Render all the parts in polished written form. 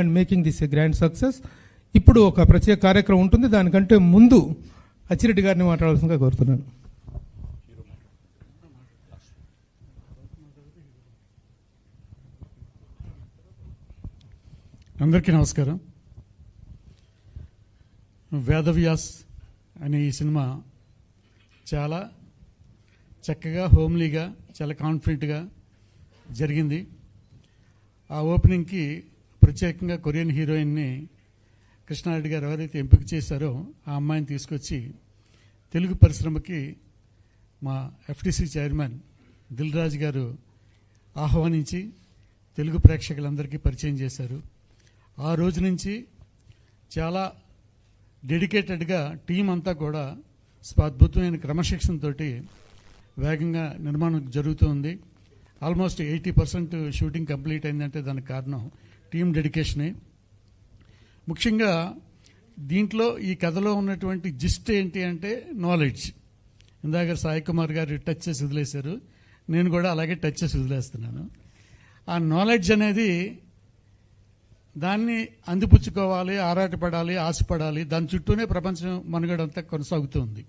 And making this A grand success. ఇప్పుడు ఒక ప్రత్యేక కార్యక్రమం ఉంటుంది, దానికంటే ముందు అచ్చిరెడ్డి గారిని మాట్లాడాల్సిందిగా కోరుతున్నాను. అందరికీ నమస్కారం. వేదవ్యాస్ అనే ఈ సినిమా చాలా చక్కగా, హోమ్లీగా, చాలా కాన్ఫిడెంట్గా జరిగింది. ఆ ఓపెనింగ్కి ప్రత్యేకంగా కొరియన్ హీరోయిన్ని కృష్ణారెడ్డి గారు ఎవరైతే ఎంపిక చేశారో ఆ అమ్మాయిని తీసుకొచ్చి తెలుగు పరిశ్రమకి మా ఎఫ్టీసీ చైర్మన్ దిల్ రాజు గారు ఆహ్వానించి తెలుగు ప్రేక్షకులందరికీ పరిచయం చేశారు. ఆ రోజు నుంచి చాలా డెడికేటెడ్గా టీం అంతా కూడా అద్భుతమైన క్రమశిక్షణతో వేగంగా నిర్మాణం జరుగుతూ ఉంది. ఆల్మోస్ట్ 80% షూటింగ్ కంప్లీట్ అయిందంటే దానికి కారణం టీం డెడికేషనే. ముఖ్యంగా దీంట్లో ఈ కథలో ఉన్నటువంటి జిస్ట్ ఏంటి అంటే నాలెడ్జ్. ఇందాక సాయి కుమార్ గారు టచ్ చేసి వదిలేశారు, నేను కూడా అలాగే టచ్ చేసి వదిలేస్తున్నాను. ఆ నాలెడ్జ్ అనేది దాన్ని అందిపుచ్చుకోవాలి, ఆరాటపడాలి, ఆశపడాలి. దాని చుట్టూనే ప్రపంచం మనుగడంతా కొనసాగుతుంది.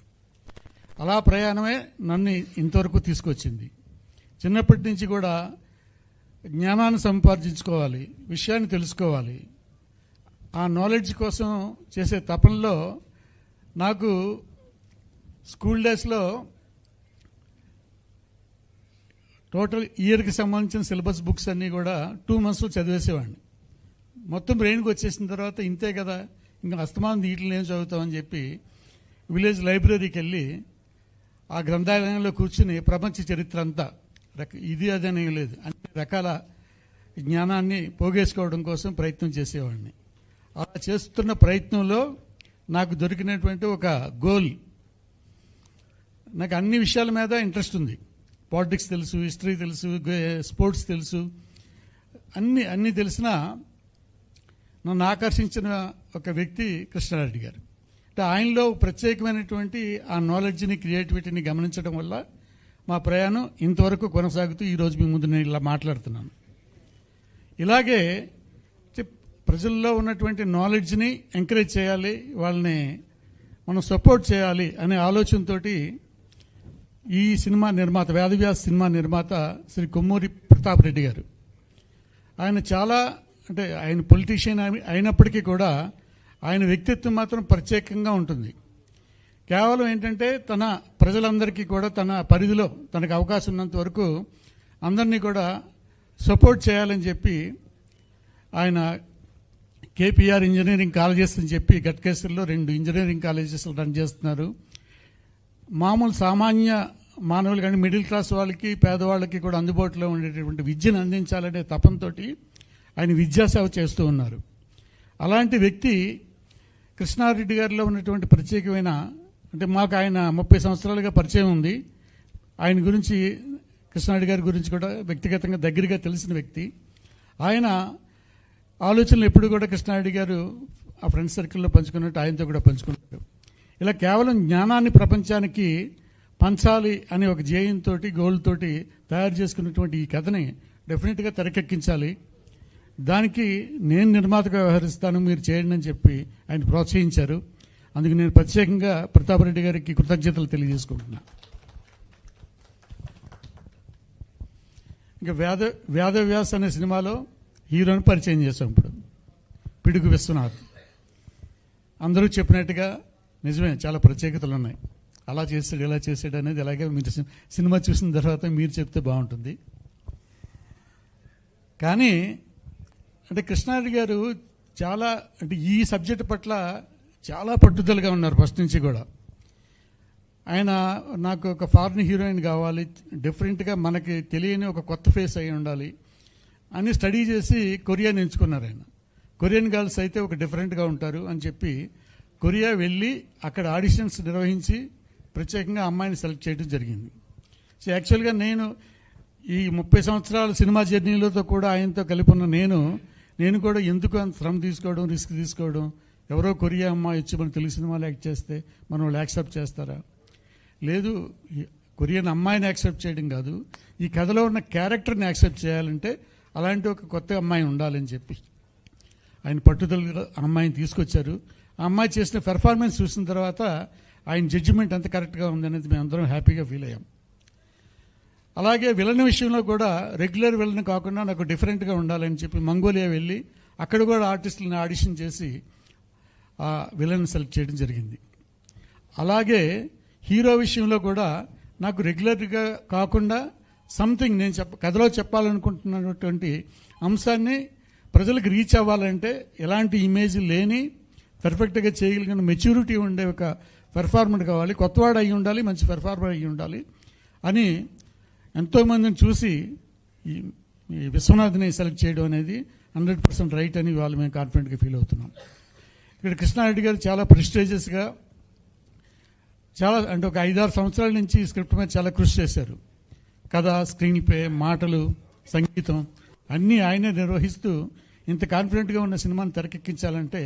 అలా ప్రయాణమే నన్ను ఇంతవరకు తీసుకొచ్చింది. చిన్నప్పటి నుంచి కూడా జ్ఞానాన్ని సంపాదించుకోవాలి, విషయాన్ని తెలుసుకోవాలి. ఆ నాలెడ్జ్ కోసం చేసే తపనలో నాకు స్కూల్ డేస్లో టోటల్ ఇయర్కి సంబంధించిన సిలబస్ బుక్స్ అన్నీ కూడా 2 monthsలో చదివేసేవాడిని. మొత్తం బ్రెయిన్కి వచ్చేసిన తర్వాత ఇంతే కదా, ఇంకా అస్తమానం వీటిని ఏం చదువుతామని చెప్పి విలేజ్ లైబ్రరీకి వెళ్ళి ఆ గ్రంథాలయంలో కూర్చుని ప్రపంచ చరిత్ర అంతా ఇది అదనే లేదు, అన్ని రకాల జ్ఞానాన్ని పోగేసుకోవడం కోసం ప్రయత్నం చేసేవాడిని. అలా చేస్తున్న ప్రయత్నంలో నాకు దొరికినటువంటి ఒక గోల్, నాకు అన్ని విషయాల మీద ఇంట్రెస్ట్ ఉంది. పాలిటిక్స్ తెలుసు, హిస్టరీ తెలుసు, స్పోర్ట్స్ తెలుసు, అన్నీ తెలిసినా నన్ను ఆకర్షించిన ఒక వ్యక్తి కృష్ణారెడ్డి గారు. అంటే ఆయనలో ప్రత్యేకమైనటువంటి ఆ నాలెడ్జ్ని, క్రియేటివిటీని గమనించడం వల్ల మా ప్రయాణం ఇంతవరకు కొనసాగుతూ ఈరోజు మీ ముందు నేను ఇలా మాట్లాడుతున్నాను. ఇలాగే ప్రజల్లో ఉన్నటువంటి నాలెడ్జ్ని ఎంకరేజ్ చేయాలి, వాళ్ళని మనం సపోర్ట్ చేయాలి అనే ఆలోచనతో ఈ సినిమా నిర్మాత, వేదవ్యాస్ సినిమా నిర్మాత శ్రీ కొమ్మూరి ప్రతాప్ రెడ్డి గారు, ఆయన చాలా, అంటే ఆయన పొలిటీషియన్ అయినప్పటికీ కూడా ఆయన వ్యక్తిత్వం మాత్రం ప్రత్యేకంగా ఉంటుంది. కేవలం ఏంటంటే తన ప్రజలందరికీ కూడా తన పరిధిలో తనకు అవకాశం ఉన్నంత వరకు అందరినీ కూడా సపోర్ట్ చేయాలని చెప్పి ఆయన కేపీఆర్ ఇంజనీరింగ్ కాలేజెస్ అని చెప్పి గట్కేశ్వర్లో 2 ఇంజనీరింగ్ కాలేజెస్ రన్ చేస్తున్నారు. మామూలు సామాన్య మానవులు కానీ మిడిల్ క్లాస్ వాళ్ళకి, పేదవాళ్ళకి కూడా అందుబాటులో ఉండేటటువంటి విద్యను అందించాలనే తపంతోటి ఆయన విద్యాసేవ చేస్తూ ఉన్నారు. అలాంటి వ్యక్తి కృష్ణారెడ్డి గారిలో ఉన్నటువంటి ప్రత్యేకమైన, అంటే మాకు ఆయన 30 సంవత్సరాలుగా పరిచయం ఉంది. ఆయన గురించి, కృష్ణారెడ్డి గారి గురించి కూడా వ్యక్తిగతంగా దగ్గరగా తెలిసిన వ్యక్తి. ఆయన ఆలోచనలు ఎప్పుడు కూడా కృష్ణారెడ్డి గారు ఆ ఫ్రెండ్ సర్కిల్లో పంచుకున్నట్టు ఆయనతో కూడా పంచుకుంటారు. ఇలా కేవలం జ్ఞానాన్ని ప్రపంచానికి పంచాలి అనే ఒక ధ్యేయంతో, గోల్ తోటి తయారు చేసుకున్నటువంటి ఈ కథని డెఫినెట్గా తెరకెక్కించాలి, దానికి నేను నిర్మాతగా వ్యవహరిస్తాను, మీరు చేయండి అని చెప్పి ఆయన ప్రోత్సహించారు. అందుకు నేను ప్రత్యేకంగా ప్రతాప్ రెడ్డి గారికి కృతజ్ఞతలు తెలియజేసుకుంటున్నాను. ఇంకా వేదవ్యాస్ అనే సినిమాలో హీరోని పరిచయం చేశాం. ఇప్పుడు పిడుగు విశ్వనాథ్. అందరూ చెప్పినట్టుగా నిజమే, చాలా ప్రత్యేకతలు ఉన్నాయి. అలా చేసాడు, ఇలా చేసాడు అనేది అలాగే మీరు సినిమా చూసిన తర్వాత మీరు చెప్తే బాగుంటుంది. కానీ అంటే కృష్ణారెడ్డి గారు చాలా, అంటే ఈ సబ్జెక్ట్ పట్ల చాలా పట్టుదలగా ఉన్నారు ఫస్ట్ నుంచి కూడా. ఆయన నాకు ఒక ఫారిన్ హీరోయిన్ కావాలి, డిఫరెంట్గా మనకి తెలియని ఒక కొత్త ఫేస్ అయి ఉండాలి అని స్టడీ చేసి కొరియాని ఎంచుకున్నారు. ఆయన కొరియన్ గర్ల్స్ అయితే ఒక డిఫరెంట్గా ఉంటారు అని చెప్పి కొరియా వెళ్ళి అక్కడ ఆడిషన్స్ నిర్వహించి ప్రత్యేకంగా అమ్మాయిని సెలెక్ట్ చేయడం జరిగింది. సో యాక్చువల్గా నేను ఈ 30 సంవత్సరాల సినిమా జర్నీలతో కూడా ఆయనతో కలిపి ఉన్న నేను కూడా ఎందుకు అంత శ్రమ తీసుకోవడం, రిస్క్ తీసుకోవడం, ఎవరో కొరియా అమ్మాయి వచ్చి మన తెలుగు సినిమాలు యాక్ట్ చేస్తే మనం వాళ్ళు యాక్సెప్ట్ చేస్తారా? లేదు, కొరియన్ అమ్మాయిని యాక్సెప్ట్ చేయడం కాదు, ఈ కథలో ఉన్న క్యారెక్టర్ని యాక్సెప్ట్ చేయాలంటే అలాంటి ఒక కొత్త అమ్మాయి ఉండాలని చెప్పి ఆయన పట్టుదల అమ్మాయిని తీసుకొచ్చారు. ఆ అమ్మాయి చేసిన పెర్ఫార్మెన్స్ చూసిన తర్వాత ఆయన జడ్జిమెంట్ ఎంత కరెక్ట్గా ఉందనేది మేము అందరం హ్యాపీగా ఫీల్ అయ్యాం. అలాగే విలన్ విషయంలో కూడా రెగ్యులర్ విలన్ కాకుండా నాకు డిఫరెంట్గా ఉండాలని చెప్పి మంగోలియా వెళ్ళి అక్కడ కూడా ఆర్టిస్టులను ఆడిషన్ చేసి ఆ విలన్ సెలెక్ట్ చేయడం జరిగింది. అలాగే హీరో విషయంలో కూడా నాకు రెగ్యులర్గా కాకుండా సంథింగ్ నేను కథలో చెప్పాలనుకుంటున్నటువంటి అంశాన్ని ప్రజలకు రీచ్ అవ్వాలంటే ఎలాంటి ఇమేజ్ లేని పర్ఫెక్ట్గా చేయగలిగిన మెచ్యూరిటీ ఉండే ఒక పెర్ఫార్మర్ కావాలి, కొత్తవాడు అయి ఉండాలి, మంచి పెర్ఫార్మర్ అయి ఉండాలి అని ఎంతోమందిని చూసి ఈ విశ్వనాథ్ని సెలెక్ట్ చేయడం అనేది 100% రైట్ అని వాళ్ళు మేము కాన్ఫిడెంట్గా ఫీల్ అవుతున్నాం. ఇక్కడ కృష్ణారెడ్డి గారు చాలా ప్రెస్టీజియస్గా చాలా అంటే ఒక 5-6 సంవత్సరాల నుంచి ఈ స్క్రిప్ట్ మీద చాలా కృషి చేశారు. కథ, స్క్రీన్ ప్లే, మాటలు, సంగీతం అన్నీ ఆయనే నిర్వహిస్తూ ఇంత కాన్ఫిడెంట్గా ఉన్న సినిమాని తెరకెక్కించాలంటే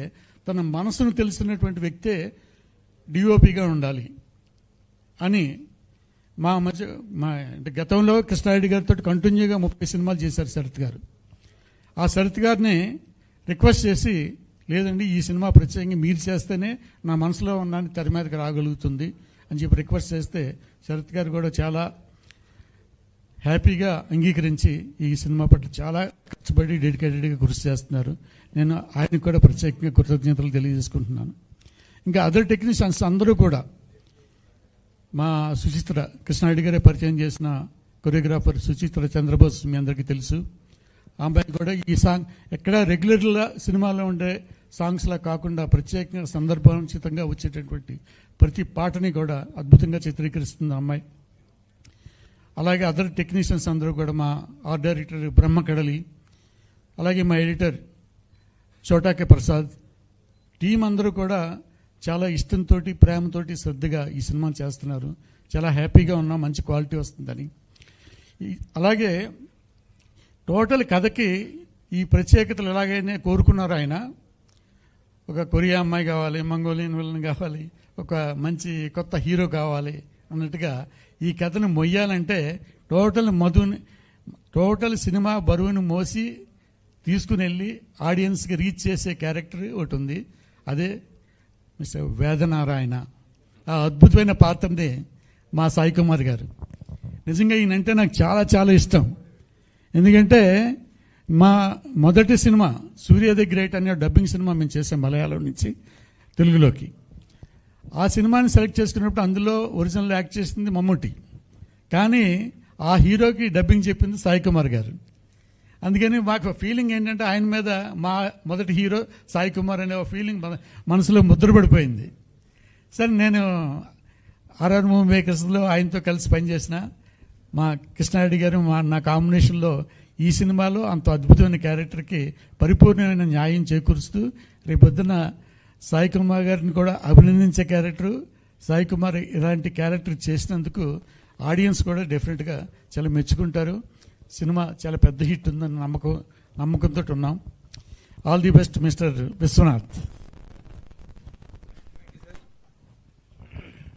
తన మనసును తెలిసినటువంటి వ్యక్తే డిఓపిగా ఉండాలి అని మా అంటే గతంలో కృష్ణారెడ్డి గారితో కంటిన్యూగా 30 సినిమాలు చేశారు శరత్ గారు. ఆ శరత్ గారిని రిక్వెస్ట్ చేసి, లేదండి ఈ సినిమా ప్రత్యేకంగా మీరు చేస్తేనే నా మనసులో ఉన్నాను తెర మీదకి రాగలుగుతుంది అని చెప్పి రిక్వెస్ట్ చేస్తే శరత్ గారు కూడా చాలా హ్యాపీగా అంగీకరించి ఈ సినిమా పట్ల చాలా కష్టపడి డెడికేటెడ్గా కృషి చేస్తున్నారు. నేను ఆయనకు కూడా ప్రత్యేకంగా కృతజ్ఞతలు తెలియజేసుకుంటున్నాను. ఇంకా అదర్ టెక్నీషియన్స్ అందరూ కూడా మా సుచిత్ర కృష్ణారెడ్డి గారే పరిచయం చేసిన కొరియోగ్రాఫర్ సుచిత్ర చంద్రబోస్ మీ అందరికీ తెలుసు. ఆ అమ్మాయి కూడా ఈ సాంగ్ ఎక్కడ రెగ్యులర్గా సినిమాలో ఉండే సాంగ్స్లా కాకుండా ప్రత్యేకంగా సందర్భోచితంగా వచ్చేటటువంటి ప్రతి పాటని కూడా అద్భుతంగా చిత్రీకరిస్తుంది ఆ అమ్మాయి. అలాగే అదర్ టెక్నీషియన్స్ అందరూ కూడా మా ఆర్ట్ డైరెక్టర్ బ్రహ్మకడలి, అలాగే మా ఎడిటర్ చోటాకే ప్రసాద్, టీం అందరూ కూడా చాలా ఇష్టంతో ప్రేమతోటి శ్రద్ధగా ఈ సినిమా చేస్తున్నారు. చాలా హ్యాపీగా ఉన్నాం, మంచి క్వాలిటీ వస్తుందని. అలాగే టోటల్ కథకి ఈ ప్రత్యేకతలు ఎలాగైనా కోరుకున్నారు ఆయన. ఒక కొరియా అమ్మాయి కావాలి, మంగోలియన్ విలన్ కావాలి, ఒక మంచి కొత్త హీరో కావాలి అన్నట్టుగా ఈ కథను మొయ్యాలంటే టోటల్ సినిమా బరువును మోసి తీసుకుని వెళ్ళి ఆడియన్స్కి రీచ్ చేసే క్యారెక్టర్ ఒకటి ఉంది. అదే మిస్టర్ వేదనారాయణ. ఆ అద్భుతమైన పాత్రని మా సాయి కుమార్ గారు. నిజంగా ఈయనంటే నాకు చాలా చాలా ఇష్టం. ఎందుకంటే మా మొదటి సినిమా సూర్య ది గ్రేట్ అనే డబ్బింగ్ సినిమా మేము చేసాం మలయాళం నుంచి తెలుగులోకి. ఆ సినిమాని సెలెక్ట్ చేసుకున్నప్పుడు అందులో ఒరిజినల్ యాక్ట్ చేసింది మమ్ముట్టి, కానీ ఆ హీరోకి డబ్బింగ్ చెప్పింది సాయి కుమార్ గారు. అందుకని మాకు ఫీలింగ్ ఏంటంటే ఆయన మీద మా మొదటి హీరో సాయి కుమార్ అనే ఫీలింగ్ మనసులో ముద్రపడిపోయింది. సరే, నేను ఆర్ఆర్ మూవీ మేకర్స్లో ఆయనతో కలిసి పనిచేసిన మా కృష్ణారెడ్డి గారు నా కాంబినేషన్లో ఈ సినిమాలో అంత అద్భుతమైన క్యారెక్టర్కి పరిపూర్ణమైన న్యాయం చేకూరుస్తూ రేపొద్దున సాయి కుమార్ గారిని కూడా అభినందించే క్యారెక్టరు. సాయి కుమార్ ఇలాంటి క్యారెక్టర్ చేసినందుకు ఆడియన్స్ కూడా డెఫినెట్గా చాలా మెచ్చుకుంటారు. సినిమా చాలా పెద్ద హిట్ ఉందని నమ్మకంతో ఉన్నాం. All the best mister Vishwanath.